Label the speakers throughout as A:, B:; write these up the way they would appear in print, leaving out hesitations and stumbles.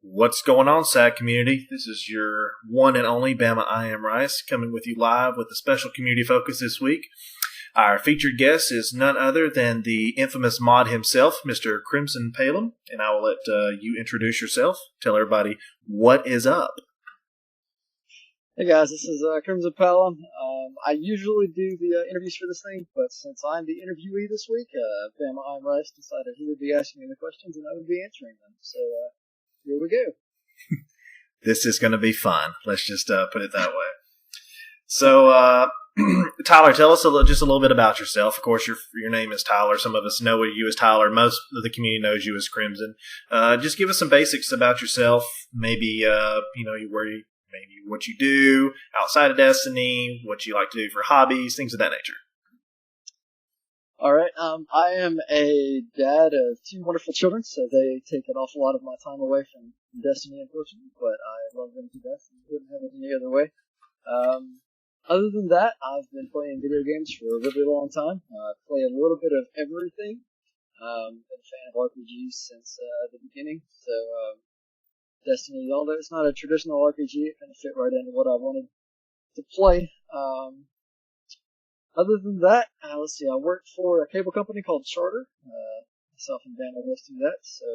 A: What's going on, SAAG community? This is your one and only Bama I Am Rice coming with you live with a special community focus this week. Our featured guest is none other than the infamous mod himself, Mr. Crimsonpalim, and I will let you introduce yourself. Tell everybody what is up.
B: Hey guys, this is crimsonpalim. I usually do the interviews for this thing, but since I'm the interviewee this week, Bama I Am Rice decided he would be asking me the questions and I would be answering them. So here we go.
A: This is going to be fun. Let's just put it that way. So, Tyler, tell us just a little bit about yourself. Of course, your name is Tyler. Some of us know you as Tyler. Most of the community knows you as Crimson. Just give us some basics about yourself. Maybe maybe what you do outside of Destiny, what you like to do for hobbies, things of that nature.
B: All right. I am a dad of two wonderful children, so they take an awful lot of my time away from Destiny, unfortunately, but I love them to death and wouldn't have it any other way. Other than that, I've been playing video games for a really long time. I play a little bit of everything. Been a fan of RPGs since the beginning, so Destiny, although it's not a traditional RPG, it kind of fit right into what I wanted to play. Other than that, let's see, I work for a cable company called Charter. Myself and Dan are both do that, so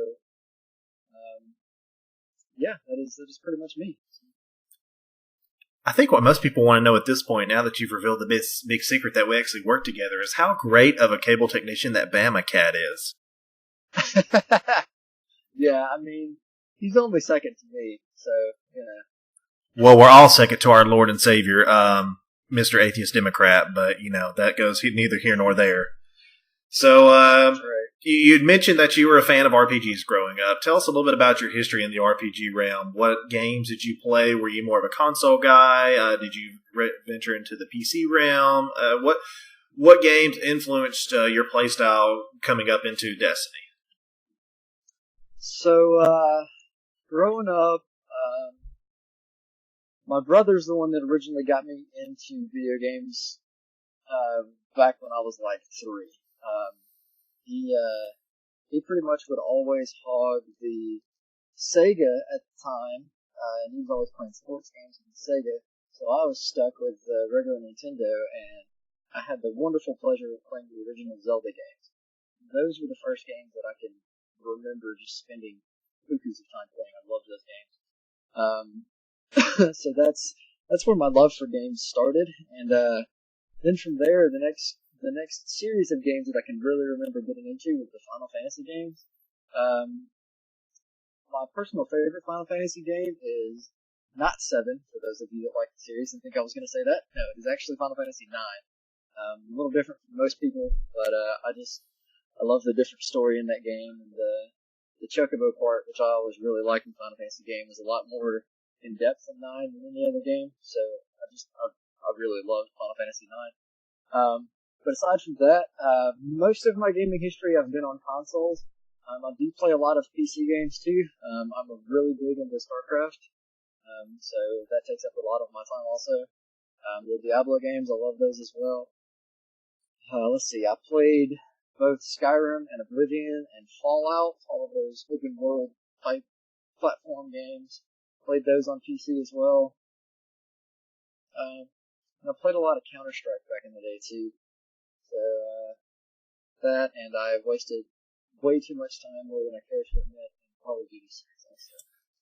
B: yeah, that is pretty much me.
A: I think what most people want to know at this point, now that you've revealed the big secret that we actually work together, is how great of a cable technician that Bama Cat is.
B: Yeah, I mean, he's only second to me, so, you know.
A: Well, we're all second to our Lord and Savior, Mr. Atheist Democrat, but, that goes neither here nor there. So,
B: That's right.
A: You'd mentioned that you were a fan of RPGs growing up. Tell us a little bit about your history in the RPG realm. What games did you play? Were you more of a console guy? Did you venture into the PC realm? What games influenced your playstyle coming up into Destiny?
B: So, growing up, my brother's the one that originally got me into video games back when I was like 3. He pretty much would always hog the Sega at the time, and he was always playing sports games on the Sega, so I was stuck with the regular Nintendo, and I had the wonderful pleasure of playing the original Zelda games. Those were the first games that I can remember just spending cuckoos of time playing. I loved those games. So that's where my love for games started, and then from there, the next series of games that I can really remember getting into was the Final Fantasy games. My personal favorite Final Fantasy game is not 7, for those of you that like the series and think I was going to say that. No, it is actually Final Fantasy 9. A little different from most people, but I love the different story in that game, and the Chocobo part, which I always really liked in Final Fantasy game, was a lot more in depth in 9 than any other game, so I really loved Final Fantasy 9. But aside from that, most of my gaming history I've been on consoles. I do play a lot of PC games too. I'm really big into StarCraft, so that takes up a lot of my time also. The Diablo games, I love those as well. Let's see, I played both Skyrim and Oblivion and Fallout, all of those open world type platform games. Played those on PC as well. And I played a lot of Counter-Strike back in the day too. So, that, and I've wasted way too much time, more than I care to admit, in Call of Duty series also.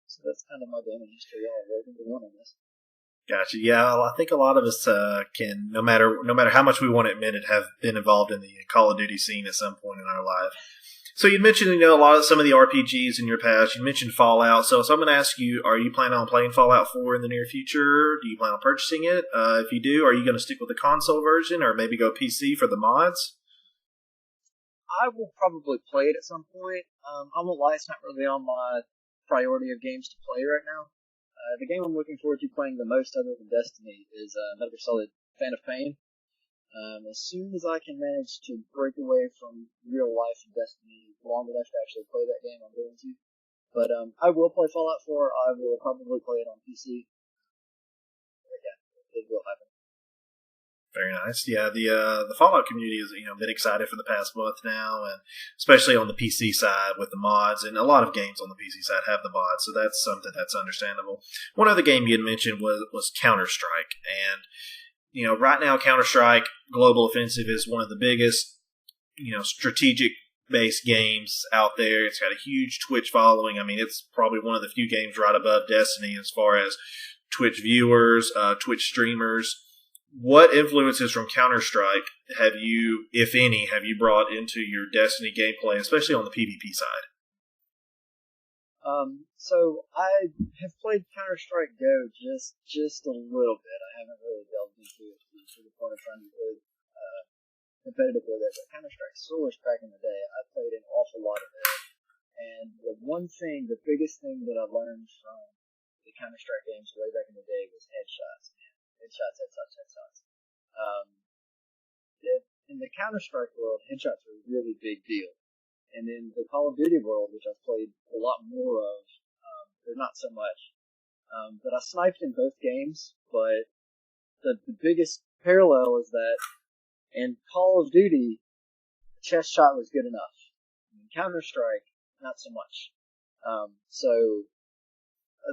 B: So that's kind of my gaming history all rolled into one on this.
A: Gotcha. Yeah, well, I think a lot of us can, no matter how much we want to admit it, have been involved in the Call of Duty scene at some point in our life. So you mentioned, some of the RPGs in your past. You mentioned Fallout. So I'm going to ask you, are you planning on playing Fallout 4 in the near future? Do you plan on purchasing it? If you do, are you going to stick with the console version or maybe go PC for the mods?
B: I will probably play it at some point. I won't lie, it's not really on my priority of games to play right now. The game I'm looking forward to playing the most other than Destiny is Metal Gear Solid Fan of Pain. As soon as I can manage to break away from real life and Destiny long enough to actually play that game, I'm going to. But I will play Fallout 4. I will probably play it on PC. But yeah, it will happen.
A: Very nice. Yeah, the Fallout community has been excited for the past month now, and especially on the PC side with the mods, and a lot of games on the PC side have the mods, so that's something that's understandable. One other game you had mentioned was Counter Strike, and right now Counter Strike Global Offensive is one of the biggest strategic based games out there. It's got a huge Twitch following. I mean, it's probably one of the few games right above Destiny as far as Twitch viewers, Twitch streamers. What influences from Counter-Strike have you, if any, brought into your Destiny gameplay, especially on the PvP side?
B: So I have played Counter-Strike Go just a little bit. I haven't really delved into it to the point of trying to be good, competitive with it. But Counter-Strike Source back in the day, I played an awful lot of it. And the biggest thing that I learned from the Counter-Strike games way back in the day was headshots, man. Headshots. In the Counter-Strike world, headshots are a really big deal. And in the Call of Duty world, which I've played a lot more of, they're not so much. But I sniped in both games, but the biggest parallel is that in Call of Duty, a chest shot was good enough. In Counter-Strike, not so much. So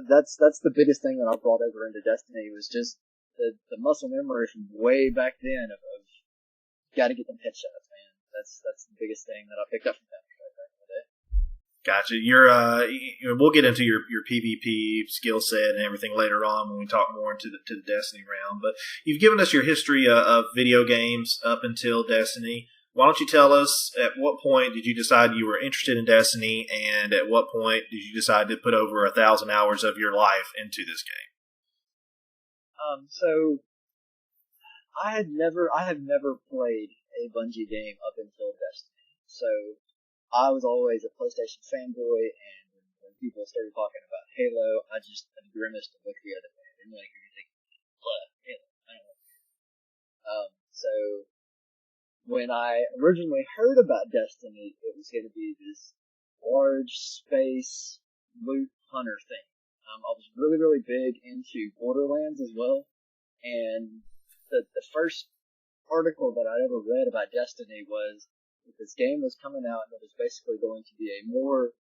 B: that's the biggest thing that I brought over into Destiny was just the muscle memory from way back then of got to get them headshots, man. That's the biggest thing that I picked up from Counter-Strike back in the day.
A: Gotcha. We'll get into your PvP skill set and everything later on when we talk more into the Destiny round. But you've given us your history of video games up until Destiny. Why don't you tell us at what point did you decide you were interested in Destiny, and at what point did you decide to put over 1,000 hours of your life into this game?
B: So I have never played a Bungie game up until Destiny. So I was always a PlayStation fanboy, and when people started talking about Halo, I grimaced and looked the other way. I didn't like anything. Halo, I don't know. So when I originally heard about Destiny, it was going to be this large space loot hunter thing. I was really, really big into Borderlands as well, and the first article that I ever read about Destiny was that this game was coming out and it was basically going to be a more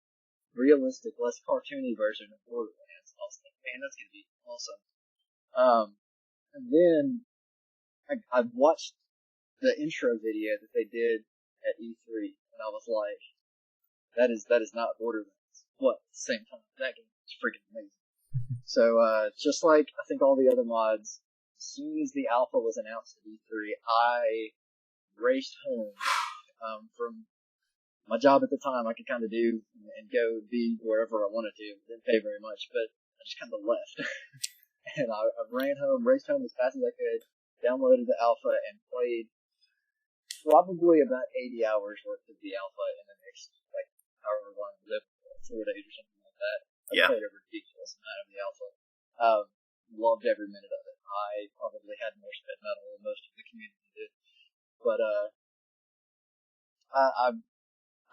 B: realistic, less cartoony version of Borderlands. I was like, man, that's going to be awesome. And then I watched the intro video that they did at E3, and I was like, that is not Borderlands. What? At the same time, that game is freaking amazing. So, just like I think all the other mods, as soon as the alpha was announced at E3, I raced home, from my job at the time. I could kind of do and go be wherever I wanted to. Didn't pay very much, but I just kind of left. And I ran home, raced home as fast as I could, downloaded the alpha, and played probably about 80 hours worth of the alpha in the next, however long I lived, 4 days or something like that. I played a ridiculous amount of the alpha. Loved every minute of it. I probably had more spent metal than most of the community did. But, I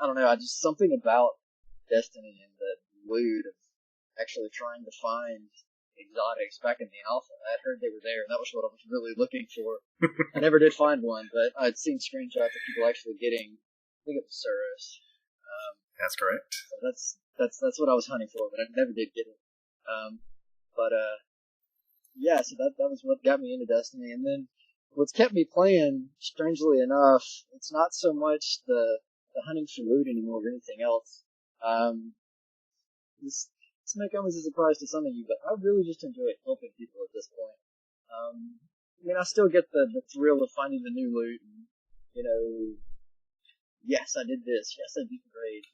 B: don't know, something about Destiny and the loot of actually trying to find exotics back in the alpha. I heard they were there, and that was what I was really looking for. I never did find one, but I'd seen screenshots of people actually getting, I think it was Suros.
A: That's correct.
B: So that's what I was hunting for, but I never did get it. So that was what got me into Destiny, and then what's kept me playing, strangely enough, it's not so much the hunting for loot anymore or anything else. This may come as a surprise to some of you, but I really just enjoy helping people at this point. I still get the thrill of finding the new loot, and, yes, I did this, yes, I beat the raid,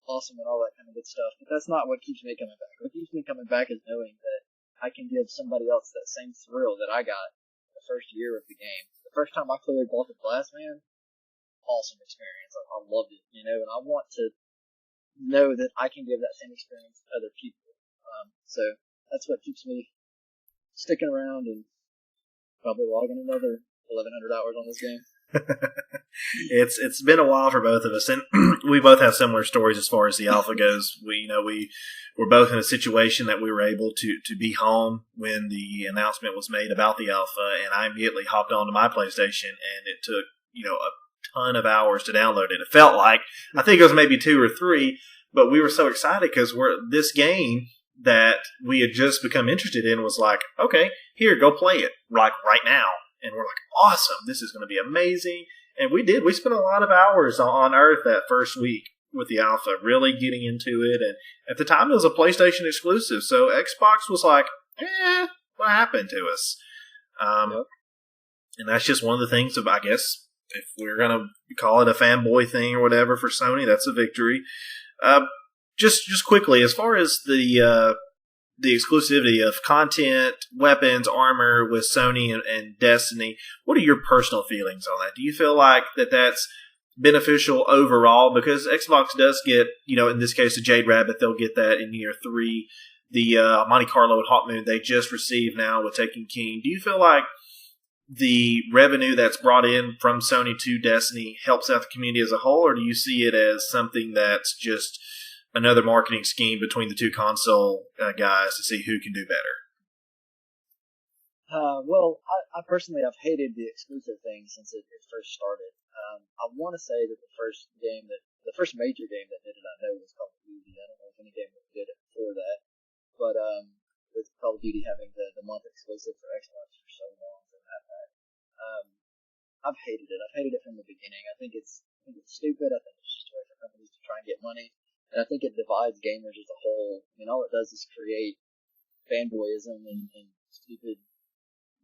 B: awesome and all that kind of good stuff, but that's not what keeps me coming back. What keeps me coming back is knowing that I can give somebody else that same thrill that I got the first year of the game. The first time I cleared Vault of Glass, man, awesome experience. I loved it, and I want to know that I can give that same experience to other people. So that's what keeps me sticking around and probably logging another 1,100 hours on this game.
A: It's been a while for both of us, and we both have similar stories as far as the alpha goes. We were both in a situation that we were able to be home when the announcement was made about the alpha, and I immediately hopped onto my PlayStation, and it took a ton of hours to download it. It felt like, I think it was maybe 2 or 3, but we were so excited because this game that we had just become interested in was like, okay, here, go play it right now. And we're like, awesome, this is going to be amazing. And we did. We spent a lot of hours on Earth that first week with the alpha, really getting into it. And at the time, it was a PlayStation exclusive. So Xbox was like, what happened to us?
B: Yep.
A: And that's just one of the things of, I guess, if we're going to call it a fanboy thing or whatever for Sony, that's a victory. Just quickly, as far as the exclusivity of content, weapons, armor with Sony and Destiny, what are your personal feelings on that? Do you feel like that's beneficial overall? Because Xbox does get, in this case, the Jade Rabbit, they'll get that in year 3. The Monte Carlo and Hawk Moon they just received now with Taken King. Do you feel like the revenue that's brought in from Sony to Destiny helps out the community as a whole, or do you see it as something that's just another marketing scheme between the two console guys to see who can do better?
B: Well, I personally have hated the exclusive thing since it first started. I want to say that the first major game that did it, I know, was Call of Duty. I don't know if any game that did it before that, but with Call of Duty having the month exclusive for Xbox for so long, I've hated it. I've hated it from the beginning. I think it's stupid. I think it's just a way for companies to try and get money. And I think it divides gamers as a whole. I mean, all it does is create fanboyism and stupid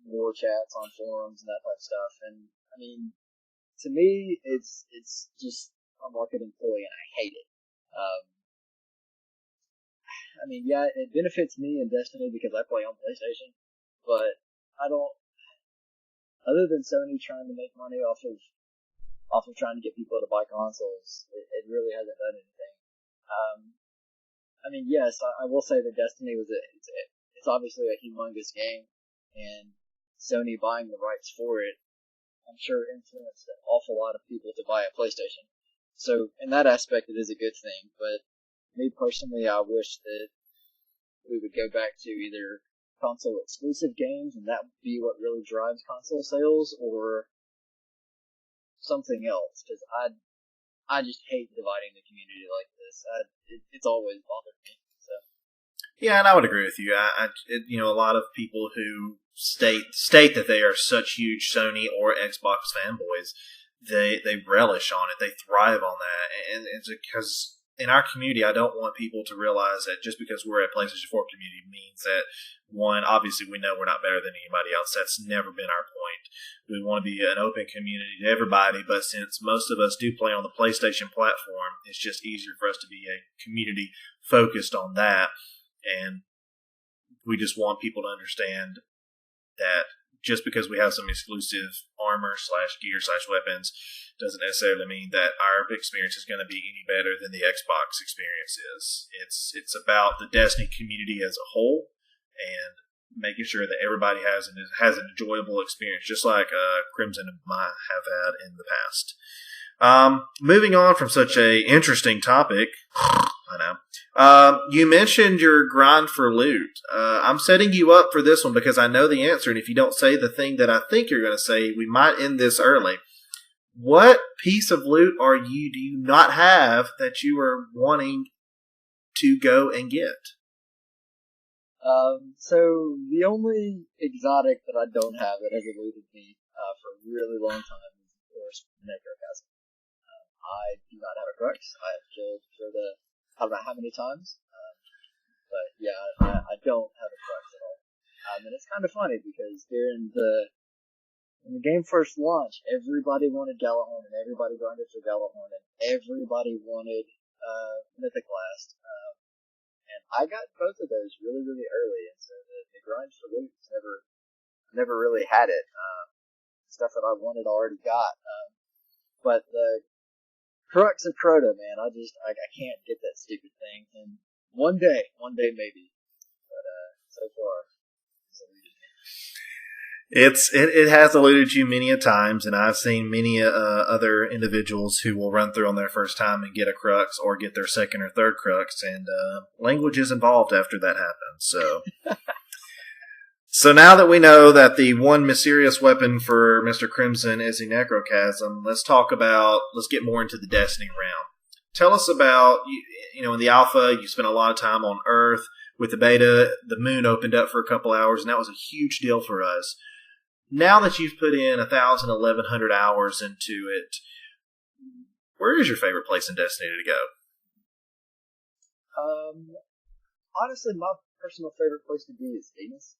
B: war chats on forums and that type of stuff. And, I mean, to me, it's just a marketing ploy, and I hate it. I mean, yeah, it benefits me in Destiny because I play on PlayStation, but I don't, other than Sony trying to make money off of trying to get people to buy consoles, it really hasn't done anything. I mean, yes, I will say that Destiny it's obviously a humongous game, and Sony buying the rights for it, I'm sure influenced an awful lot of people to buy a PlayStation. So in that aspect, it is a good thing. But me personally, I wish that we would go back to either console exclusive games, and that would be what really drives console sales, or something else. Because I just hate dividing the community like this. It's always bothered me. So.
A: Yeah, and I would agree with you. A lot of people who state that they are such huge Sony or Xbox fanboys, they relish on it. They thrive on that, and it's because in our community, I don't want people to realize that just because we're a PlayStation 4 community means that, one, obviously we know we're not better than anybody else. That's never been our point. We want to be an open community to everybody, but since most of us do play on the PlayStation platform, it's just easier for us to be a community focused on that. And we just want people to understand that just because we have some exclusive armor / gear / weapons doesn't necessarily mean that our experience is going to be any better than the Xbox experience is. It's about the Destiny community as a whole and making sure that everybody has an enjoyable experience, just like Crimson and I have had in the past. Moving on from such a interesting topic, I know. You mentioned your grind for loot. I'm setting you up for this one because I know the answer, and if you don't say the thing that I think you're going to say, we might end this early. What piece of loot do you not have that you are wanting to go and get?
B: So the only exotic that I don't have that has eluded me for a really long time is, of course, Necrochasm. I do not have a Crux. I have killed I don't know how many times, but yeah, I don't have a Crux at all. And it's kind of funny because when the game first launched, everybody wanted Galahorn, and everybody grinded for Galahorn, and everybody wanted Mythic Blast. And I got both of those really, really early, and so the grind for loot never really had it. Stuff that I wanted already got. But the Crux of Crota, man, I can't get that stupid thing. And one day maybe. But so far, it's eluded me.
A: It has eluded you many a times, and I've seen many other individuals who will run through on their first time and get a crux or get their second or third crux, and language is involved after that happens. So now that we know that the one mysterious weapon for Mr. Crimson is a necrochasm, let's get more into the Destiny realm. Tell us about, in the alpha, you spent a lot of time on Earth. With the beta, the moon opened up for a couple hours, and that was a huge deal for us. Now that you've put in 1,000, 1,100 hours into it, where is your favorite place in Destiny to go?
B: Honestly, my personal favorite place to be is Venus.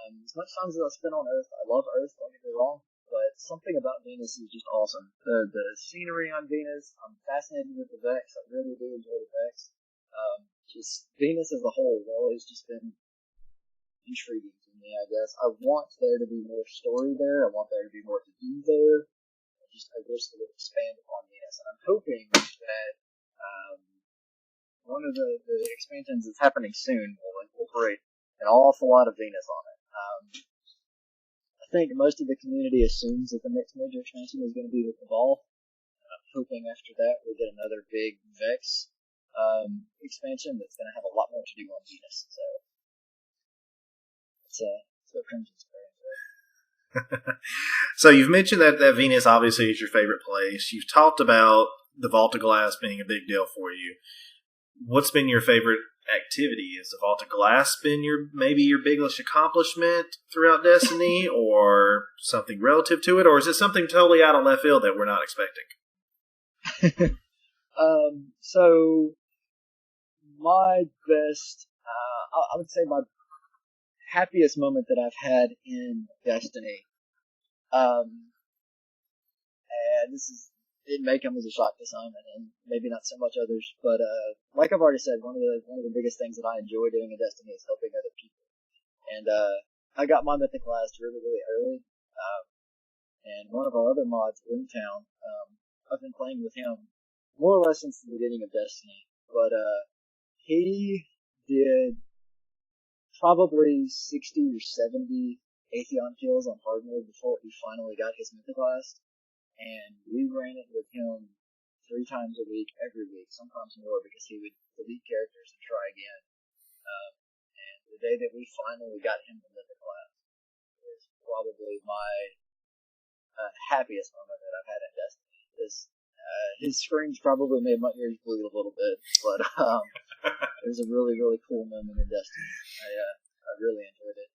B: As much time as I spent on Earth, I love Earth, don't get me wrong, but something about Venus is just awesome. The scenery on Venus, I'm fascinated with the Vex. I really do enjoy the Vex. Just Venus as a whole has always just been intriguing to me, I guess. I want there to be more story there. I want there to be more to do there. I wish they would expand upon Venus. And I'm hoping that one of the expansions that's happening soon will incorporate an awful lot of Venus on it. I think most of the community assumes that the next major expansion is going to be with Evolve. And I'm hoping after that we'll get another big Vex expansion that's going to have a lot more to do on Venus. So that's what Crimson's for.
A: So you've mentioned that Venus obviously is your favorite place. You've talked about the Vault of Glass being a big deal for you. What's been your favorite activity? Has the Vault of Glass been your biggest accomplishment throughout Destiny, or something relative to it, or is it something totally out of left field that we're not expecting?
B: So my best, I would say my happiest moment that I've had in Destiny, and it may come as a shock to some, and maybe not so much others, but like I've already said, one of the biggest things that I enjoy doing in Destiny is helping other people. And I got my Mythic Last really, really early, and one of our other mods, Boomtown, I've been playing with him more or less since the beginning of Destiny, but he did probably 60 or 70 Atheon kills on hard mode before he finally got his Mythic Last. And we ran it with him 3 times a week, every week, sometimes more, because he would delete characters and try again. And the day that we finally got him the Mythic Last was probably my happiest moment that I've had in Destiny. His screams probably made my ears bleed a little bit, but it was a really, really cool moment in Destiny. I really enjoyed it.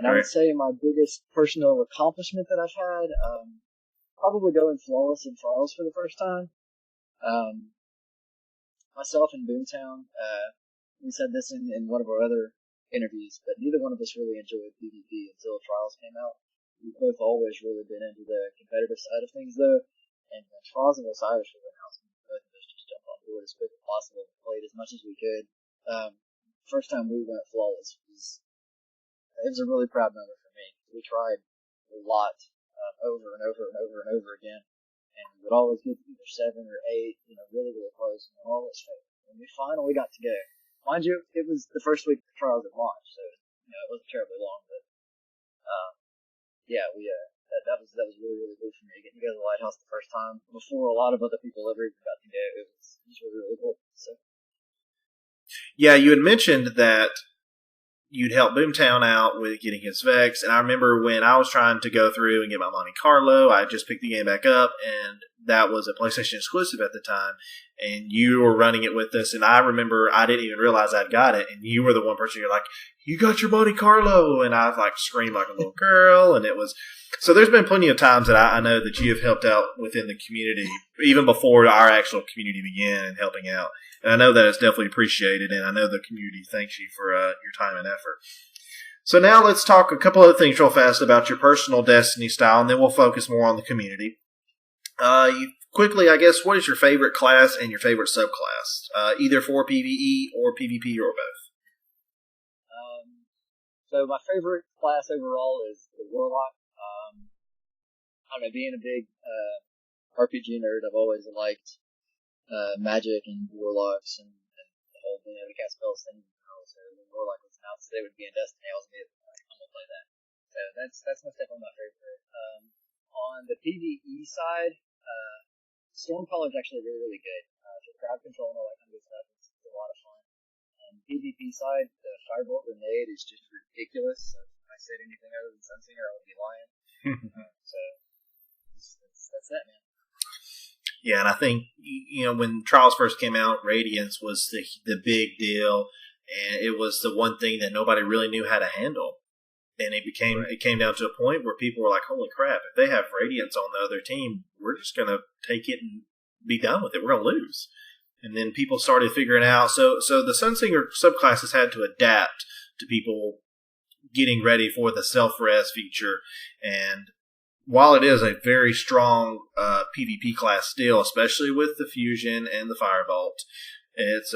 B: And I would say my biggest personal accomplishment that I've had, probably going flawless in trials for the first time. Myself and Boomtown, we said this in one of our other interviews, but neither one of us really enjoyed PvP until trials came out. We've both always really been into the competitive side of things, though, and when trials of Osiris was announced, both of us just jumped on board as quick as possible and played as much as we could. First time we went flawless it was a really proud moment for me. We tried a lot, over and over and over and over again, and we would always get either 7 or 8, really, really close, and always failed. And we finally got to go. Mind you, it was the first week of the trials at launch, so it wasn't terribly long, but that was really, really cool for me, getting to go to the lighthouse the first time before a lot of other people ever even got to go. It was really, really cool. So.
A: Yeah, you had mentioned that you'd help Boomtown out with getting his Vex, and I remember when I was trying to go through and get my Monte Carlo, I just picked the game back up, and that was a PlayStation exclusive at the time, and you were running it with us, and I remember I didn't even realize I'd got it, and you were the one person, you're like, you got your Monte Carlo, and I screamed like a little girl, and it was... So there's been plenty of times that I know that you have helped out within the community, even before our actual community began and helping out. And I know that it's definitely appreciated, and I know the community thanks you for your time and effort. So now let's talk a couple other things real fast about your personal Destiny style, and then we'll focus more on the community. Quickly, I guess, what is your favorite class and your favorite subclass? Either for PvE or PvP or both.
B: So my favorite class overall is the Warlock. I don't know, being a big RPG nerd, I've always liked magic and warlocks and the whole being able to cast spells thing. So when Warlock was announced they would be in Destiny, I was immediately like, I'm gonna play that. So that's most definitely my favorite. On the PvE side, Stormcaller is actually really, really good. For crowd control and all that kind of good stuff, it's a lot of fun. PvP side, the Firebolt Grenade is just ridiculous. So if I said anything other than Sunsinger, I would be lying. So that's that, man.
A: Yeah, and I think, when Trials first came out, Radiance was the big deal, and it was the one thing that nobody really knew how to handle. And it came down to a point where people were like, holy crap, if they have Radiance on the other team, we're just going to take it and be done with it. We're going to lose. And then people started figuring out. So the Sunsinger subclasses had to adapt to people getting ready for the self-res feature. And while it is a very strong PvP class still, especially with the Fusion and the Firebolt, it's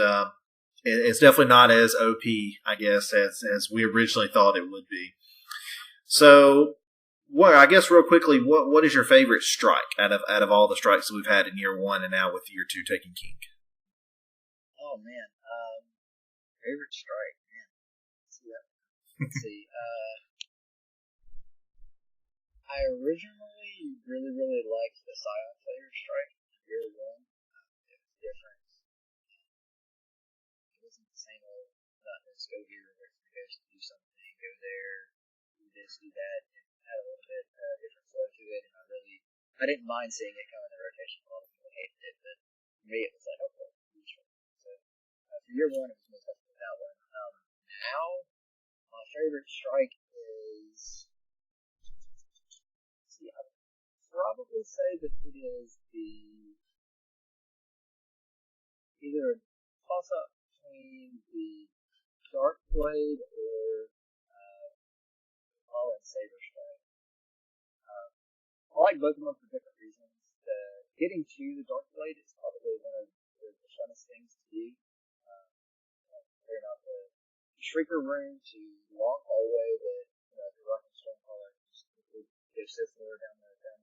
A: definitely not as OP, I guess, as we originally thought it would be. So, I guess real quickly, what is your favorite strike out of all the strikes that we've had in year one and now with year two taking king?
B: Oh man, favorite strike, man. Let's see. I originally really, really liked the Scion Slayer strike in year one. It was different. It wasn't the same old, not let's go here, let's do something, go there. This, do that, and had a little bit different flow to it, and I didn't mind seeing it come in the rotation. A lot of people hated it, but for me it was like, okay, so for year one it was most definitely that one. Now, my favorite strike is, I would probably say that it is either a toss-up between the Dark Blade or and Saber strike. I like both of them for different reasons. Getting to the Dark Blade is probably one of the funnest things to do. Clearing out the Shrieker room to the long hallway that the Rock and Stormcaller just go so far down the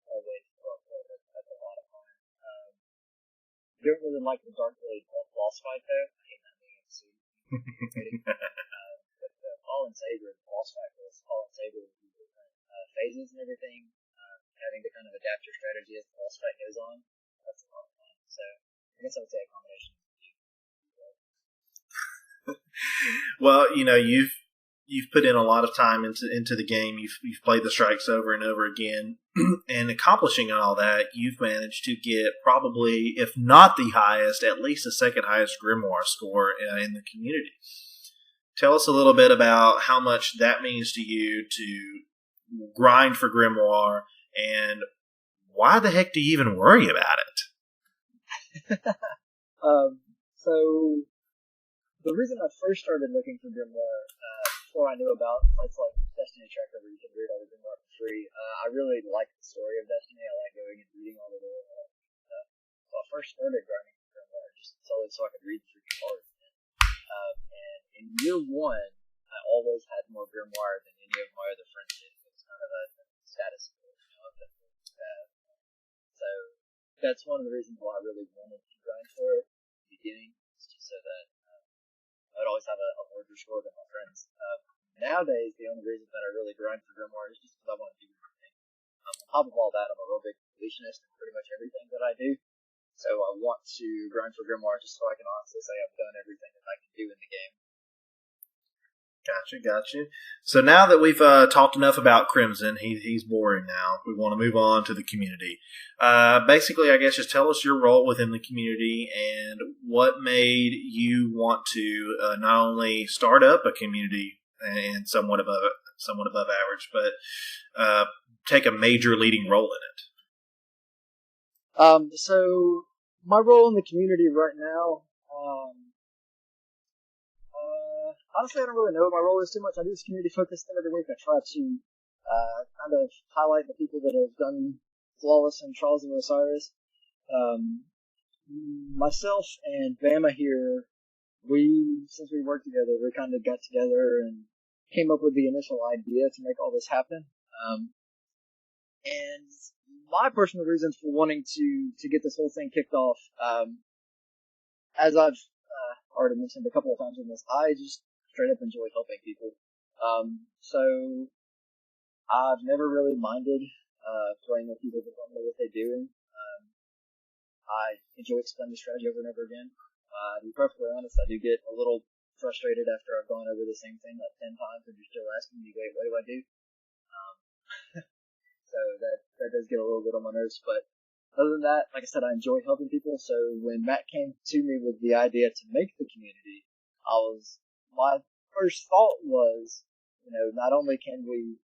B: hallway to the Dark Blade. That's a lot of fun. I don't really like the Dark Blade boss fight though. I hate not being able to see. Fallen Saber, the boss fight was Fallen Saber with different phases and everything, having to kind of adapt your strategy as the boss fight goes on. That's a lot of fun. So I guess I would say a combination of the two.
A: Well, you've put in a lot of time into the game. You've played the strikes over and over again, and accomplishing all that, you've managed to get probably, if not the highest, at least the second highest Grimoire score in the community. Tell us a little bit about how much that means to you to grind for Grimoire, and why the heck do you even worry about it?
B: So, the reason I first started looking for Grimoire, before I knew about sites like Destiny Tracker where you can read all the Grimoire for free, I really like the story of Destiny. I like going and reading all the stuff. So I first started grinding for Grimoire just solely so I could read through cards. And in year one, I always had more Grimoire than any of my other friends did. It was kind of a status symbol, so that's one of the reasons why I really wanted to grind for it at the beginning, just so that I would always have a larger score than my friends. Nowadays, the only reason that I really grind for Grimoire is just because I want to do everything. On top of all that, I'm a real big completionist in pretty much everything that I do. So I want to grind for Grimoire just so I can honestly say I've done everything that I can do in the game.
A: Gotcha. So now that we've talked enough about Crimson, he's boring now. We want to move on to the community. Basically, I guess just tell us your role within the community and what made you want to not only start up a community and somewhat above average, but take a major leading role in it.
B: So my role in the community right now, honestly, I don't really know what my role is too much. I do this community focus thing every week. I try to kind of highlight the people that have done flawless in Trials of Osiris. Myself and Bama here, since we worked together, we kind of got together and came up with the initial idea to make all this happen. And my personal reasons for wanting to get this whole thing kicked off, as I've already mentioned a couple of times in this, I just straight up enjoy helping people. So I've never really minded playing with people that don't know what they're doing. I enjoy explaining the strategy over and over again. To be perfectly honest, I do get a little frustrated after I've gone over the same thing like 10 times and you're still asking me, wait, what do I do? Um, so that does get a little bit on my nerves, but other than that, like I said, I enjoy helping people. So when Matt came to me with the idea to make the community, my first thought was, not only can we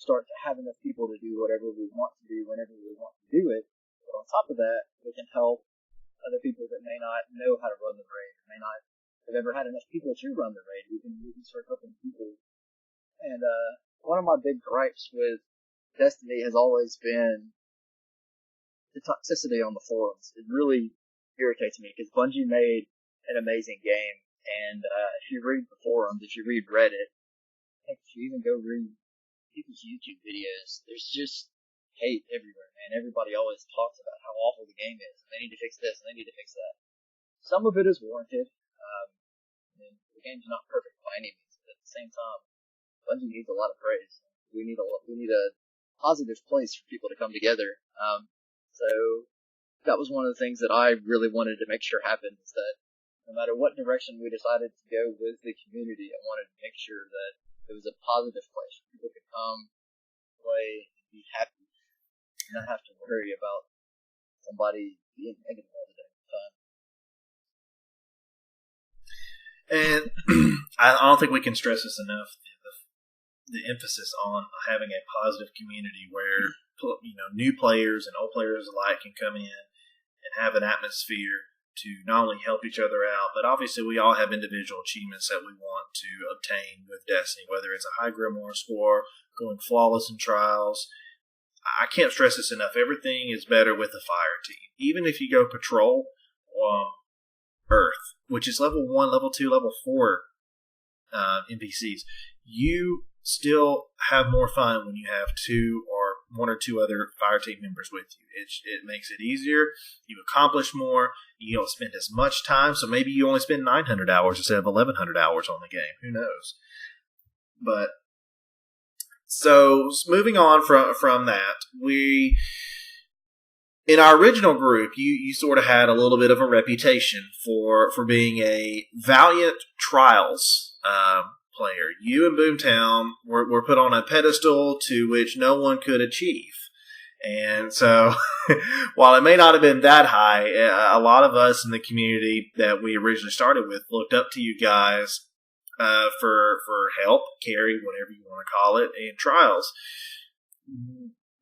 B: start to have enough people to do whatever we want to do whenever we want to do it, but on top of that, we can help other people that may not know how to run the raid, may not have ever had enough people to run the raid. We can start helping people. And one of my big gripes with Destiny has always been the toxicity on the forums. It really irritates me because Bungie made an amazing game, and if you read the forums, if you read Reddit, heck, if you even go read people's YouTube videos, there's just hate everywhere, man. Everybody always talks about how awful the game is, and they need to fix this, and they need to fix that. Some of it is warranted. The game's not perfect by any means, but at the same time, Bungie needs a lot of praise. We need a positive place for people to come together. So that was one of the things that I really wanted to make sure happened, is that no matter what direction we decided to go with the community, I wanted to make sure that it was a positive place where people could come, play, and be happy, and not have to worry about somebody being negative all the time.
A: And I don't think we can stress this enough. The emphasis on having a positive community where new players and old players alike can come in and have an atmosphere to not only help each other out, but obviously we all have individual achievements that we want to obtain with Destiny, whether it's a high Grimoire score, going flawless in trials. I can't stress this enough. Everything is better with a fire team. Even if you go patrol Earth, which is level 1, level 2, level 4 NPCs, you still have more fun when you have one or two other fire team members with you. It makes it easier. You accomplish more. You don't spend as much time. So maybe you only spend 900 hours instead of 1,100 hours on the game. Who knows? But so moving on from that, in our original group, you sort of had a little bit of a reputation for being a valiant trials player. You and Boomtown were put on a pedestal to which no one could achieve. And so, while it may not have been that high, a lot of us in the community that we originally started with looked up to you guys for help, carry, whatever you want to call it, in trials.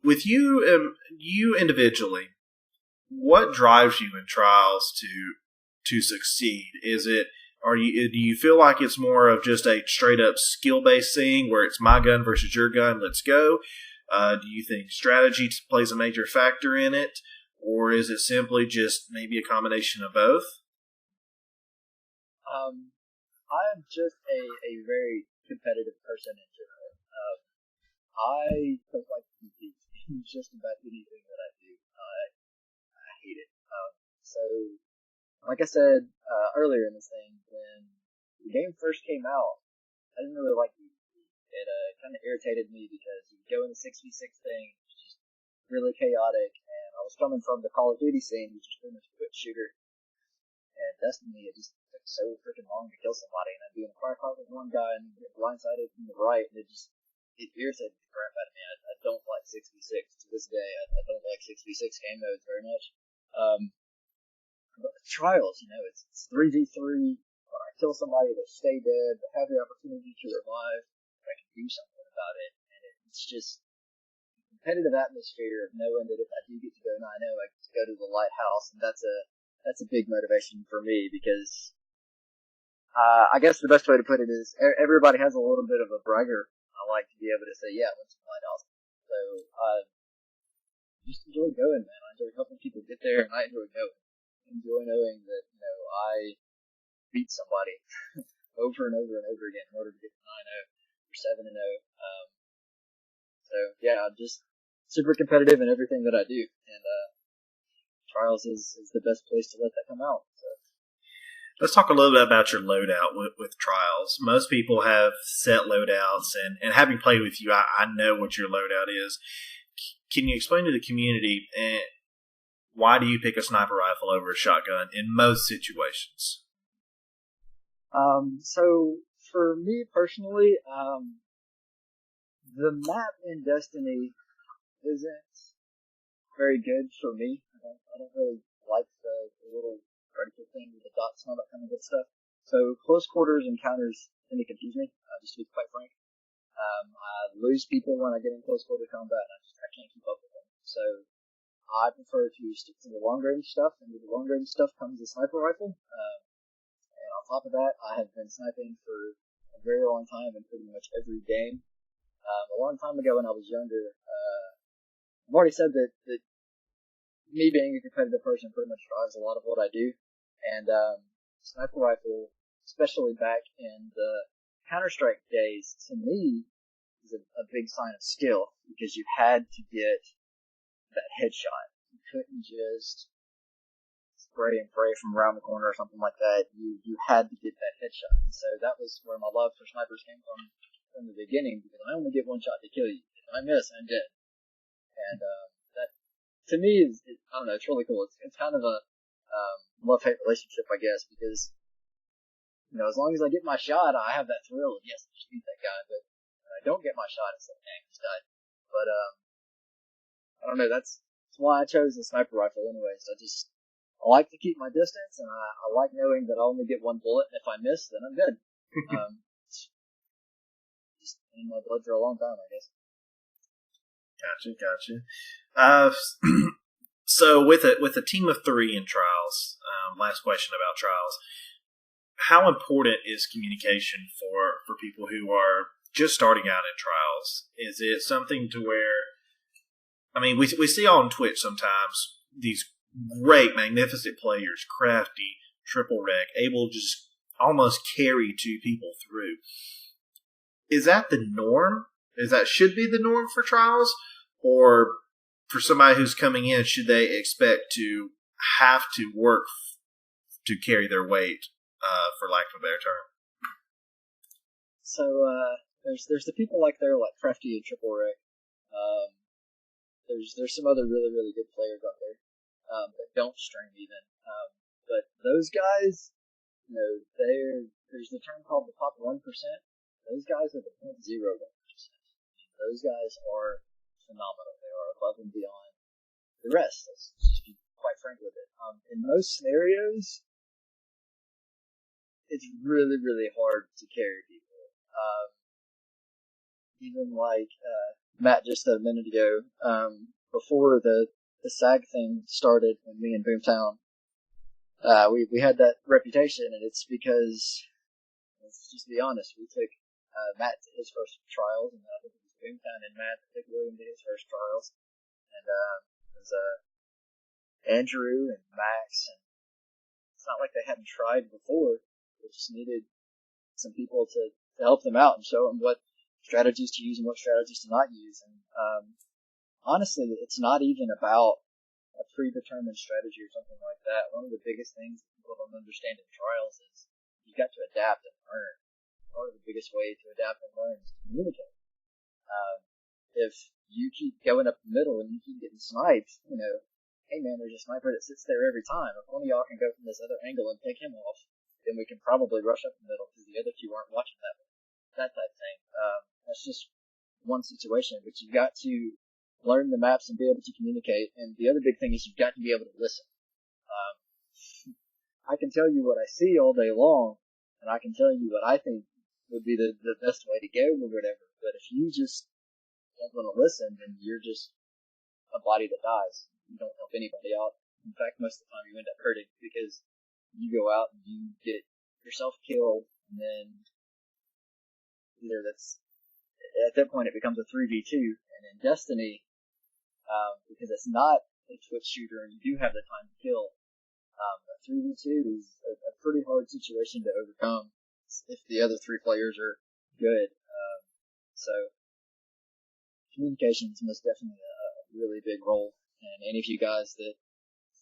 A: With you individually, what drives you in trials to succeed? Do you feel like it's more of just a straight up skill based thing where it's my gun versus your gun, let's go? Do you think strategy plays a major factor in it, or is it simply just maybe a combination of both?
B: I am just a very competitive person in general. I don't like to compete in just about anything that I do. I hate it. So, like I said earlier in this thing, when the game first came out, I didn't really like PvP. It kind of irritated me because you go in the 6v6 thing, it's just really chaotic, and I was coming from the Call of Duty scene, which is pretty much a quick shooter, and Destiny, it just took so freaking long to kill somebody, and I'd be in a firefight with one guy and get blindsided from the right, and it irritated the crap out of me. I don't like 6v6 to this day. I don't like 6v6 game modes very much. But trials, it's 3v3. When I kill somebody, they stay dead. They have the opportunity to revive. I can do something about it. And it's just a competitive atmosphere of knowing that if I do get to go 9-0, I get to go to the lighthouse. And that's a big motivation for me because I guess the best way to put it is everybody has a little bit of a bragger. I like to be able to say, yeah, I went to the lighthouse. So I just enjoy going, man. I enjoy helping people get there, and I enjoy going. Enjoy knowing that I beat somebody over and over and over again in order to get to 9-0 or 7-0. So yeah, I'm just super competitive in everything that I do, and trials is the best place to let that come out. So.
A: Let's talk a little bit about your loadout with trials. Most people have set loadouts, and having played with you, I know what your loadout is. Can you explain to the community why do you pick a sniper rifle over a shotgun in most situations?
B: So for me personally, the map in Destiny isn't very good for me. I don't really like the little vertical thing with the dots and all that kind of good stuff. So close quarters encounters tend to confuse me, just to be quite frank. I lose people when I get in close quarter combat, and I can't keep up with them. So I prefer to stick to the long range stuff, and with the long range stuff comes the sniper rifle. And on top of that, I have been sniping for a very long time in pretty much every game. A long time ago when I was younger, I've already said that me being a competitive person pretty much drives a lot of what I do. And sniper rifle, especially back in the Counter-Strike days, to me, is a big sign of skill, because you had to get that headshot. You couldn't just spray and pray from around the corner or something like that. You had to get that headshot. And so that was where my love for snipers came from the beginning, because I only get one shot to kill you. If I miss, I'm dead. And that, to me, I don't know, it's really cool. It's kind of a love-hate relationship, I guess, because, you know, as long as I get my shot, I have that thrill of, yes, I just beat that guy, but when I don't get my shot, it's like, dang, I just died. But, I don't know, that's why I chose the sniper rifle anyways. I like to keep my distance, and I like knowing that I'll only get one bullet, and if I miss, then I'm good. Just in my blood for a long time, I guess.
A: Gotcha. So with a team of 3 in trials, last question about trials. How important is communication for people who are just starting out in trials? Is it something to where, I mean, we see on Twitch sometimes these great, magnificent players, crafty, triple rec, able to just almost carry 2 people through. Is that the norm? Should be the norm for trials? Or for somebody who's coming in, should they expect to have to work to carry their weight, for lack of a better term?
B: So, there's the people like Crafty and Triple Rec. There's some other really, really good players out there, that don't stream even. But those guys, you know, there's the term called the top 1%. Those guys are the 0.01%. Those guys are phenomenal. They are above and beyond the rest. Let's just be quite frank with it. In most scenarios, it's really, really hard to carry people. Even like Matt just said a minute ago, before the SAAG thing started, and me and Boomtown, we had that reputation, and it's because, let's just be honest, we took Matt to his first trials, and I think it was Boomtown and Matt that took William to his first trials, and it was Andrew and Max, and it's not like they hadn't tried before. They just needed some people to help them out and show them what strategies to use and what strategies to not use. And honestly, it's not even about a predetermined strategy or something like that. One of the biggest things that people don't understand in trials is you got to adapt and learn. One of the biggest ways to adapt and learn is to communicate. If you keep going up the middle and you keep getting sniped, you know, hey man, there's a sniper that sits there every time. If one of y'all can go from this other angle and take him off, then we can probably rush up the middle because the other 2 aren't watching that type thing. That's just one situation, but you've got to learn the maps and be able to communicate. And the other big thing is you've got to be able to listen. I can tell you what I see all day long, and I can tell you what I think would be the best way to go or whatever. But if you just don't want to listen, then you're just a body that dies. You don't help anybody out. In fact, most of the time you end up hurting because you go out and you get yourself killed, and then either at that point it becomes a 3v2. And in Destiny, because it's not a Twitch shooter and you do have the time to kill, a 3v2 is a pretty hard situation to overcome if the other 3 players are good. So communication is most definitely a really big role. And any of you guys that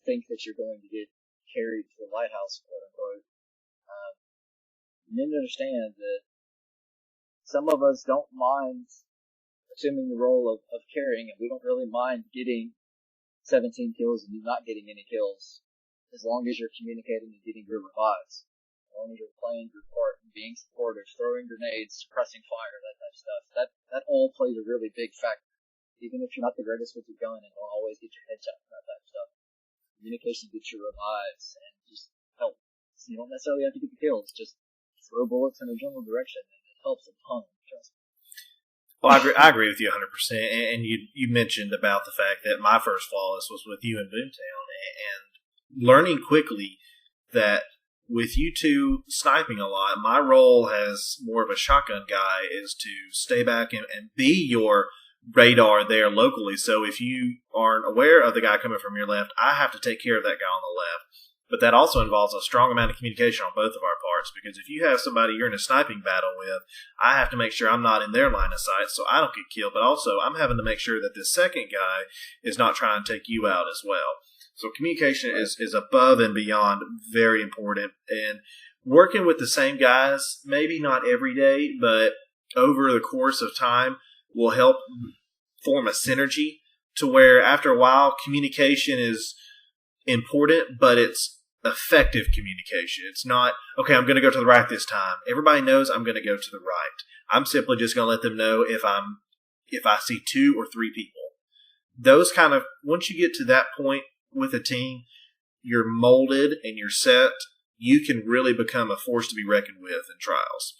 B: think that you're going to get carried to the lighthouse, quote unquote, You need to understand that some of us don't mind assuming the role of carrying, and we don't really mind getting 17 kills and not getting any kills, as long as you're communicating and getting your revives. As long as you're playing your part and being supportive, throwing grenades, suppressing fire, that type of stuff. That all plays a really big factor. Even if you're not the greatest with your gun and don't always get your headshot and that type of stuff. Communication gets your revives and just help. So you don't necessarily have to get the kills, just throw bullets in a general direction, and it helps a ton. Trust me.
A: Well, I agree with you 100%. And you mentioned about the fact that my first flawless was with you in Boomtown, and learning quickly that with you two sniping a lot, my role as more of a shotgun guy is to stay back and be your radar there locally. So if you aren't aware of the guy coming from your left, I have to take care of that guy on the left. But that also involves a strong amount of communication on both of our parts, because if you have somebody you're in a sniping battle with, I have to make sure I'm not in their line of sight so I don't get killed, but also I'm having to make sure that this second guy is not trying to take you out as well. So communication is above and beyond very important. And working with the same guys, maybe not every day, but over the course of time, will help form a synergy to where after a while communication is important, but it's effective communication. It's not, okay, I'm going to go to the right this time. Everybody knows I'm going to go to the right. I'm simply just going to let them know if I see 2 or 3 people. Those kind of, once you get to that point with a team, you're molded and you're set. You can really become a force to be reckoned with in trials.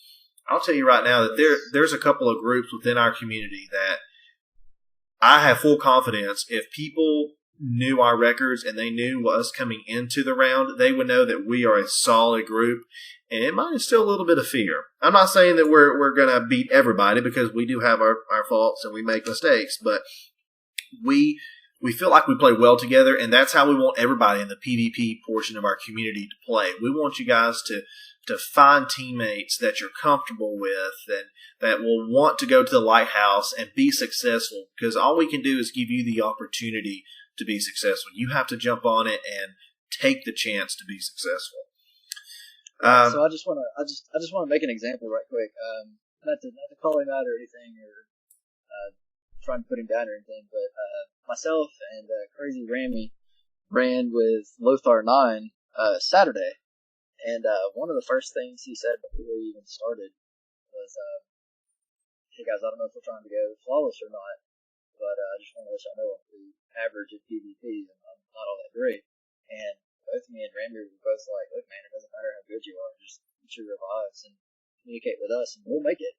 A: I'll tell you right now that there's a couple of groups within our community that I have full confidence if people knew our records and they knew us coming into the round, they would know that we are a solid group, and it might instill a little bit of fear. I'm not saying that we're going to beat everybody, because we do have our faults and we make mistakes, but we feel like we play well together, and that's how we want everybody in the PvP portion of our community to play. We want you guys to find teammates that you're comfortable with and that will want to go to the lighthouse and be successful, because all we can do is give you the opportunity to be successful. You have to jump on it and take the chance to be successful.
B: So I just want to make an example right quick. Not to call him out or anything, or trying to put him down or anything, but myself and Crazy Rammy ran with Lothar 9 Saturday, and one of the first things he said before we even started was, "Hey guys, I don't know if we're trying to go flawless or not, but I just want to let y'all know the average at PvP, and I'm not all that great." And both me and Rammy were both like, "Look, man, it doesn't matter how good you are, just get your revives and communicate with us, and we'll make it."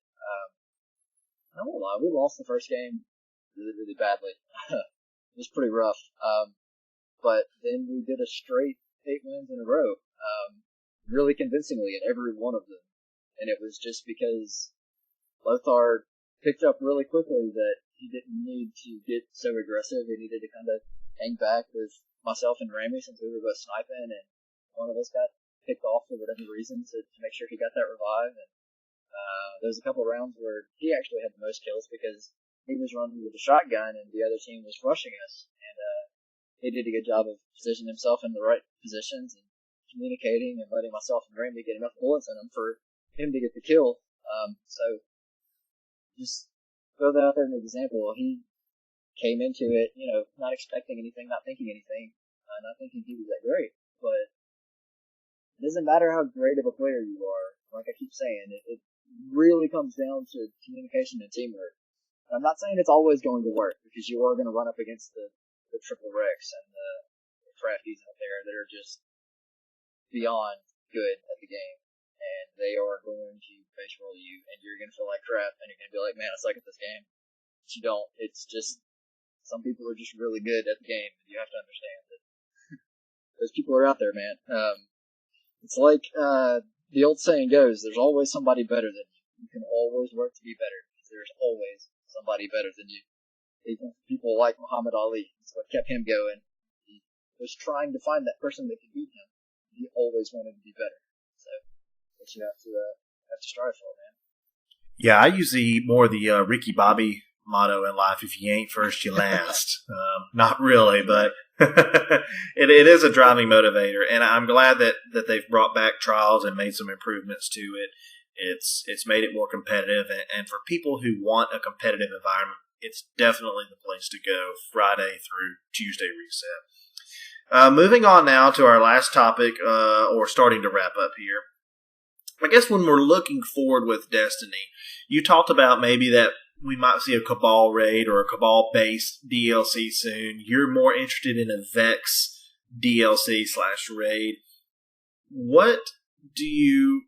B: I won't lie, we lost the first game really, really badly. It was pretty rough. But then we did a straight 8 wins in a row, really convincingly in every one of them. And it was just because Lothar picked up really quickly that he didn't need to get so aggressive. He needed to kind of hang back with myself and Rammy, since we were both sniping, and one of us got picked off for whatever reason to make sure he got that revive. And there was a couple of rounds where he actually had the most kills because he was running with a shotgun and the other team was rushing us. And he did a good job of positioning himself in the right positions and communicating and letting myself and Rammy get enough bullets in him for him to get the kill. So just throw that out there as an example. He came into it, not expecting anything, not thinking anything, not thinking he was that great. But it doesn't matter how great of a player you are. Like I keep saying, it really comes down to communication and teamwork. And I'm not saying it's always going to work, because you are going to run up against the triple Rex and the crafties out there that are just beyond good at the game. And they are going to face roll you, and you're going to feel like crap, and you're going to be like, man, I suck at this game. But you don't. It's just, some people are just really good at the game, and you have to understand that those people are out there, man. It's like the old saying goes, there's always somebody better than you. You can always work to be better, because there's always somebody better than you. Even people like Muhammad Ali, that's what kept him going. He was trying to find that person that could beat him. He always wanted to be better. So that's what you have to strive for, man.
A: Yeah, I use the Ricky Bobby motto in life: if you ain't first, you last. Not really, but It is a driving motivator, and I'm glad that they've brought back trials and made some improvements to it. It's made it more competitive, and for people who want a competitive environment, it's definitely the place to go Friday through Tuesday reset. Moving on now to our last topic, or starting to wrap up here. I guess when we're looking forward with Destiny, you talked about maybe that we might see a Cabal raid or a Cabal-based DLC soon. You're more interested in a Vex DLC/raid. What do you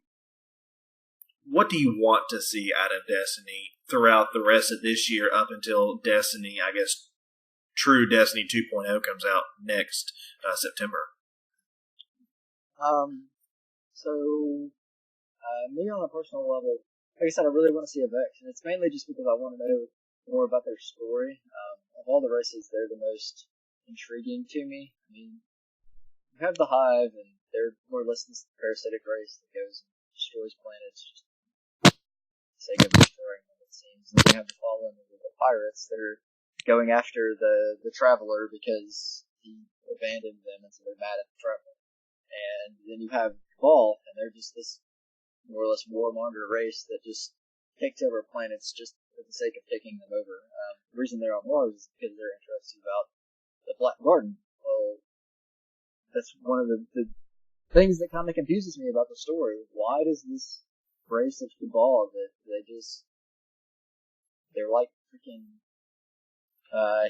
A: want to see out of Destiny throughout the rest of this year up until Destiny, I guess, true Destiny 2.0 comes out next September?
B: Me on a personal level, like I said, I really want to see a Vex, and it's mainly just because I want to know more about their story. Of all the races, they're the most intriguing to me. I mean, you have the Hive, and they're more or less this parasitic race that goes and destroys planets just for the sake of destroying them, it seems. And then you have the Fallen, and the Pirates that are going after the Traveler because he abandoned them, and so they're mad at the Traveler. And then you have Cabal, and they're just this more or less warmonger race that just takes over planets just for the sake of taking them over. The reason they're on Mars is because they're interested about the Black Garden. Well, that's one of the things that kind of confuses me about the story. Why does this race of Cabal that they're like freaking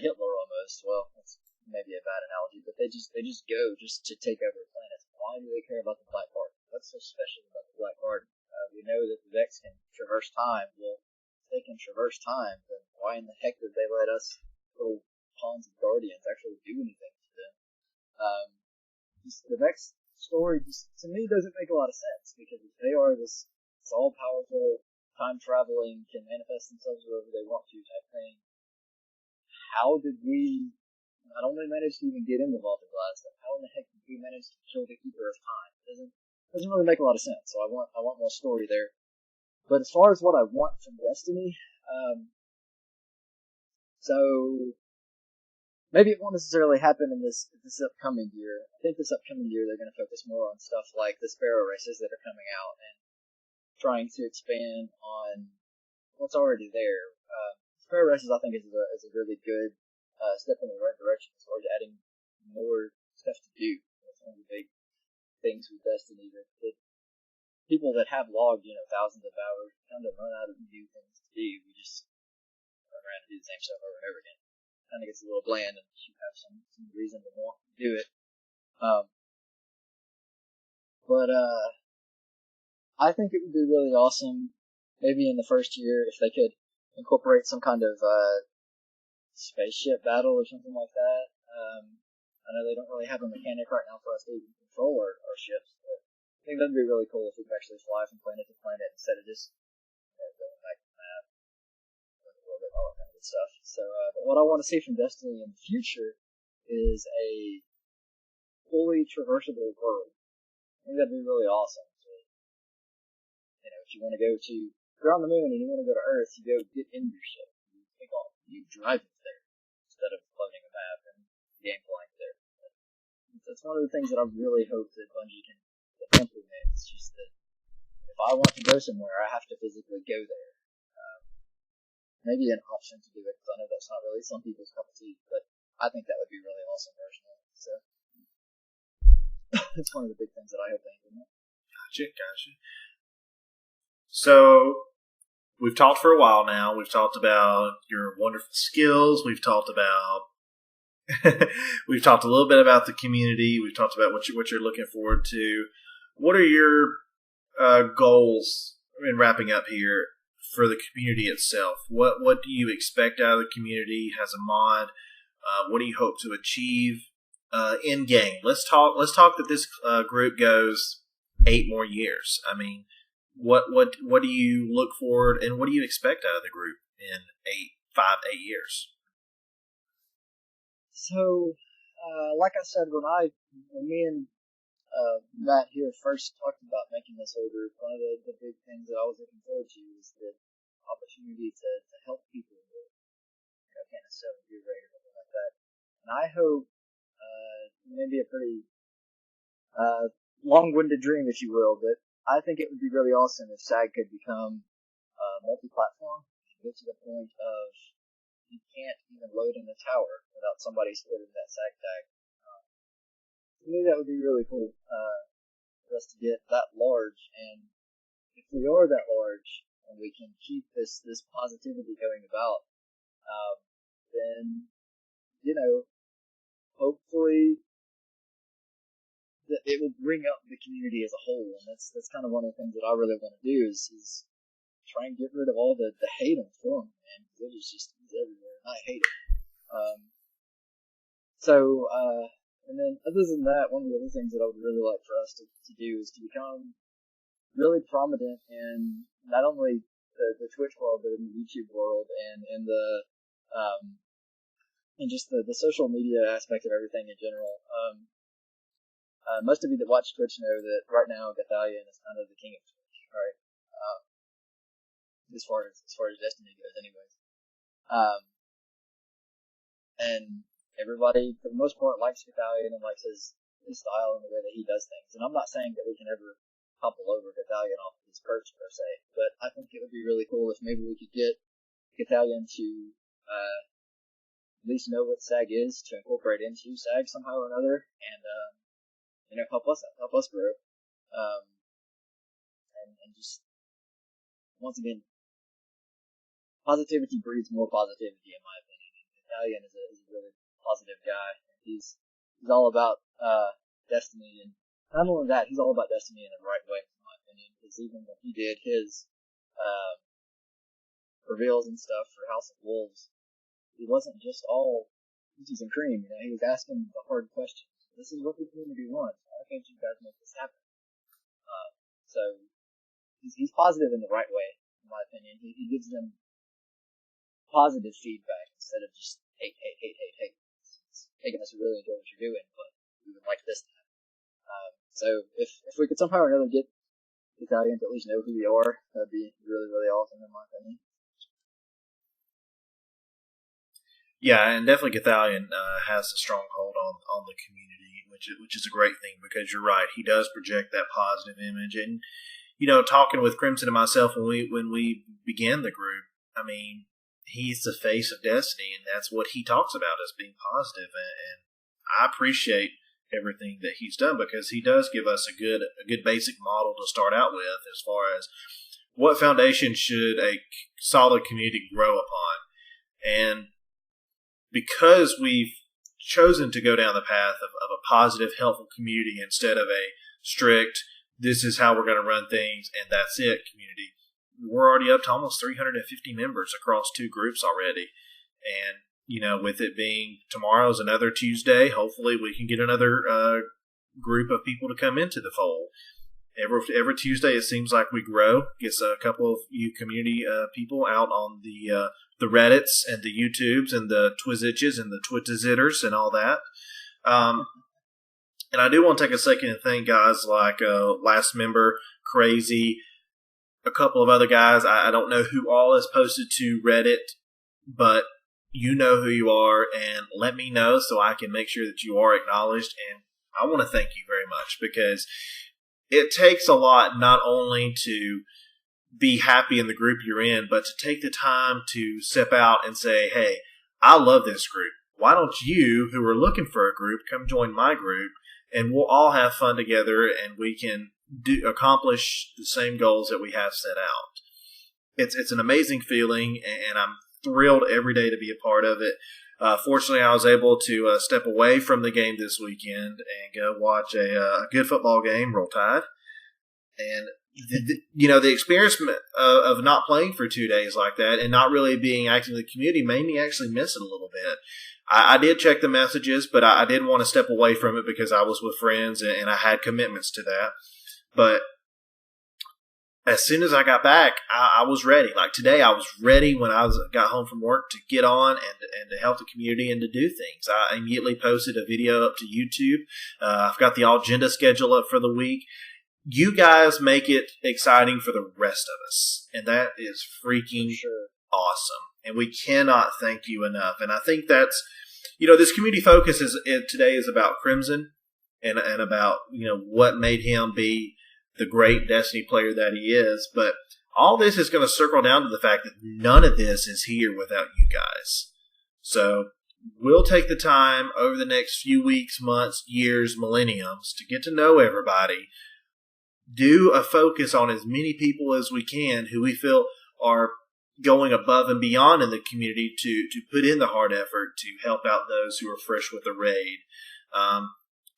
B: Hitler almost? Well, that's maybe a bad analogy, but they just go just to take over planets. Why do they care about the Black Garden? What's so special about the Black Garden? We know that the Vex can traverse time. Well, if they can traverse time, then why in the heck did they let us little pawns of Guardians actually do anything to them? The Vex story, just, to me, doesn't make a lot of sense, because if they are this all-powerful, time-traveling, can manifest themselves wherever they want to type thing, how did we not only manage to even get in the Vault of Glass, but how in the heck did we manage to kill the Keeper of Time? Doesn't really make a lot of sense. So I want more story there. But as far as what I want from Destiny, so maybe it won't necessarily happen in this upcoming year. I think this upcoming year they're going to focus more on stuff like the Sparrow races that are coming out and trying to expand on what's already there. Sparrow races, I think, is a really good step in the right direction as far as adding more stuff to do. That's one of the big things with Destiny that people that have logged, thousands of hours kind of run out of new things to do. We just run around and do the same stuff over and over again. Kind of gets a little bland, and you have some reason to want to do it. But I think it would be really awesome, maybe in the first year, if they could incorporate some kind of spaceship battle or something like that. I know they don't really have a mechanic right now for us to even control our ships, but I think that'd be really cool if we could actually fly from planet to planet instead of just going back to the map, with a little bit all that kind of good stuff. So, but what I want to see from Destiny in the future is a fully traversable world. I think that'd be really awesome. So, if you want to go to, if you're on the moon and you want to go to Earth, you go get in your ship. You take off. You drive it there instead of floating a map and game blank there. That's one of the things that I really hope that Bungie can implement. It's just that if I want to go somewhere, I have to physically go there. Maybe an option to do it, because I know that's not really some people's cup of tea, but I think that would be really awesome personally. So it's one of the big things that I hope they implement.
A: Gotcha. So we've talked for a while now. We've talked about your wonderful skills. We've talked about we've talked a little bit about the community. We've talked about what you're looking forward to. What are your goals in wrapping up here for the community itself? What do you expect out of the community as a mod? What do you hope to achieve in game? Let's talk that this group goes 8 more years. I mean, what do you look forward and what do you expect out of the group in 5 to 8 years?
B: So, like I said, when me and Matt here first talked about making this whole group, one of the big things that I was looking forward to is the opportunity to help people who can't necessarily do raid or something like that. And I hope maybe a pretty long-winded dream, if you will, but I think it would be really awesome if SAAG could become multi-platform, get to the point of you can't even load in the tower without somebody splitting that SAAG tag. To me, that would be really cool for us to get that large, and if we are that large and we can keep this positivity going about, then, hopefully that it will bring up the community as a whole, and that's kind of one of the things that I really want to do is try and get rid of all the hate on the forum, man, because it is just everywhere, and I hate it. And then other than that, one of the other things that I would really like for us to do is to become really prominent in not only the Twitch world, but in the YouTube world, and in the and just the social media aspect of everything in general. Most of you that watch Twitch know that right now Kithicor is kind of the king of Twitch, right? As far as Destiny goes, anyways. And everybody, for the most part, likes Kithicor and likes his style and the way that he does things. And I'm not saying that we can ever topple over Kithicor off of his perch per se, but I think it would be really cool if maybe we could get Kithicor to at least know what SAAG is, to incorporate into SAAG somehow or another, and help us grow. And just, once again, positivity breeds more positivity, in my opinion. Italian is a really positive guy. He's all about Destiny, and not only that, he's all about Destiny in the right way, in my opinion. Because even when he did his reveals and stuff for House of Wolves, he wasn't just all peaches and cream. He was asking the hard questions. This is what the community wants. Why can't you guys make this happen? So he's positive in the right way, in my opinion. He gives them positive feedback instead of just hate. It's making us really enjoy what you're doing, but we would like this to happen. So if we could somehow or another get the Italians to at least know who we are, that'd be really, really awesome, in my opinion.
A: Yeah, and definitely Kithicor has a strong hold on the community, which is a great thing, because you're right, he does project that positive image. And talking with Crimson and myself when we began the group, I mean, he's the face of Destiny, and that's what he talks about as being positive. And I appreciate everything that he's done, because he does give us a good basic model to start out with as far as what foundation should a solid community grow upon. And because we've chosen to go down the path of a positive, helpful community instead of a strict, this is how we're going to run things and that's it community, we're already up to almost 350 members across two groups already. And, with it being tomorrow's another Tuesday, hopefully we can get another group of people to come into the fold. Every Tuesday, it seems like we grow. Gets a couple of you community people out on the Reddits and the YouTubes and the Twizzitches and the Twitzitters and all that. And I do want to take a second and thank guys like last member, Crazy, a couple of other guys. I don't know who all is posted to Reddit, but you know who you are, and let me know so I can make sure that you are acknowledged. And I want to thank you very much, because it takes a lot not only to be happy in the group you're in, but to take the time to step out and say, hey, I love this group. Why don't you, who are looking for a group, come join my group, and we'll all have fun together, and we can accomplish the same goals that we have set out. It's an amazing feeling, and I'm thrilled every day to be a part of it. Fortunately, I was able to step away from the game this weekend and go watch a good football game, Roll Tide. And, the experience of not playing for 2 days like that and not really being active in the community made me actually miss it a little bit. I did check the messages, but I didn't want to step away from it because I was with friends and I had commitments to that. But as soon as I got back, I was ready. Like today, I was ready when I got home from work to get on and to help the community and to do things. I immediately posted a video up to YouTube. I've got the agenda schedule up for the week. You guys make it exciting for the rest of us, and that is freaking awesome. And we cannot thank you enough. And I think that's this community focus today is about Crimson and about, what made him be the great Destiny player that he is. But all this is going to circle down to the fact that none of this is here without you guys. So we'll take the time over the next few weeks, months, years, millenniums to get to know everybody. Do a focus on as many people as we can who we feel are going above and beyond in the community to put in the hard effort to help out those who are fresh with the raid,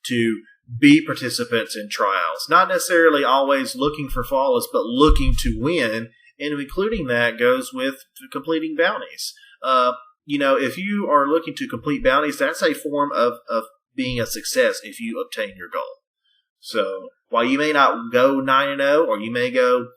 A: to be participants in trials. Not necessarily always looking for flawless, but looking to win, and including that goes with completing bounties. If you are looking to complete bounties, that's a form of being a success if you obtain your goal. So while you may not go 9-0 or you may go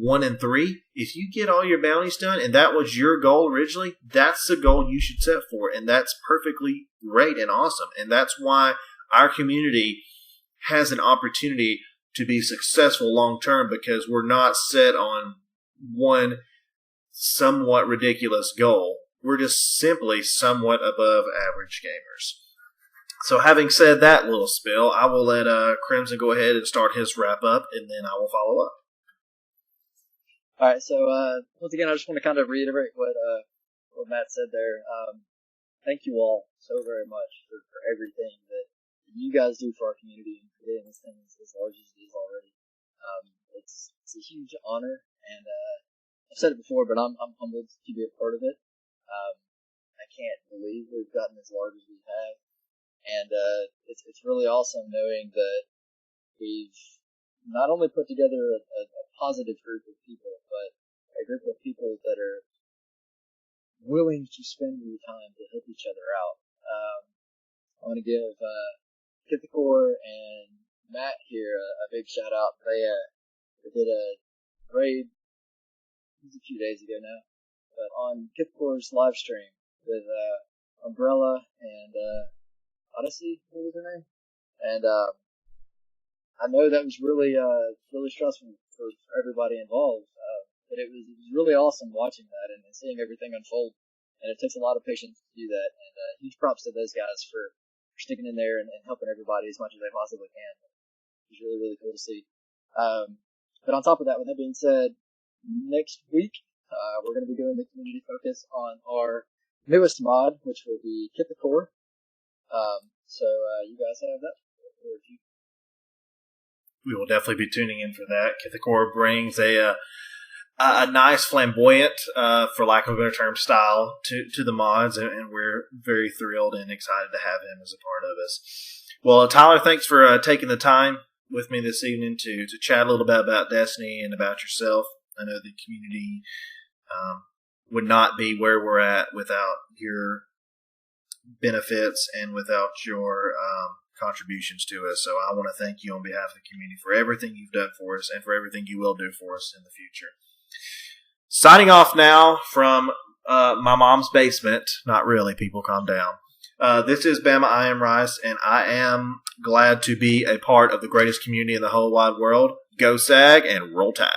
A: 1-3, if you get all your bounties done and that was your goal originally, that's the goal you should set for, and that's perfectly great and awesome. And that's why our community has an opportunity to be successful long term, because we're not set on one somewhat ridiculous goal. We're just simply somewhat above average gamers. So having said that little spill, I will let Crimson go ahead and start his wrap up, and then I will follow up.
B: All right, so once again, I just want to kind of reiterate what Matt said there. Thank you all so very much for everything that you guys do for our community and creating this thing as large as it is already. It's a huge honor, and I've said it before, but I'm humbled to be a part of it. I can't believe we've gotten as large as we have, and it's really awesome knowing that we've not only put together a positive group of people, but a group of people that are willing to spend the time to help each other out. I want to give Kithicor and Matt here a big shout out. They did a raid, it was a few days ago now, but on Kithicor's live stream with Umbrella and Odyssey, what was her name? And I know that was really stressful for everybody involved, but it was really awesome watching that and seeing everything unfold. And it takes a lot of patience to do that. And huge props to those guys for sticking in there and helping everybody as much as they possibly can. It was really, really cool to see. But on top of that, with that being said, next week we're going to be doing the community focus on our newest mod, which will be Kithicor. So you guys have that.
A: We will definitely be tuning in for that. Kithicor brings a nice flamboyant, for lack of a better term, style to the mods, and we're very thrilled and excited to have him as a part of us. Well, Tyler, thanks for taking the time with me this evening to chat a little bit about Destiny and about yourself. I know the community would not be where we're at without your benefits and without your contributions to us. So I want to thank you on behalf of the community for everything you've done for us and for everything you will do for us in the future. Signing off now from my mom's basement. Not really, people, calm down. This is Bama I Am Rice, and I am glad to be a part of the greatest community in the whole wide world. Go SAAG and roll Tide.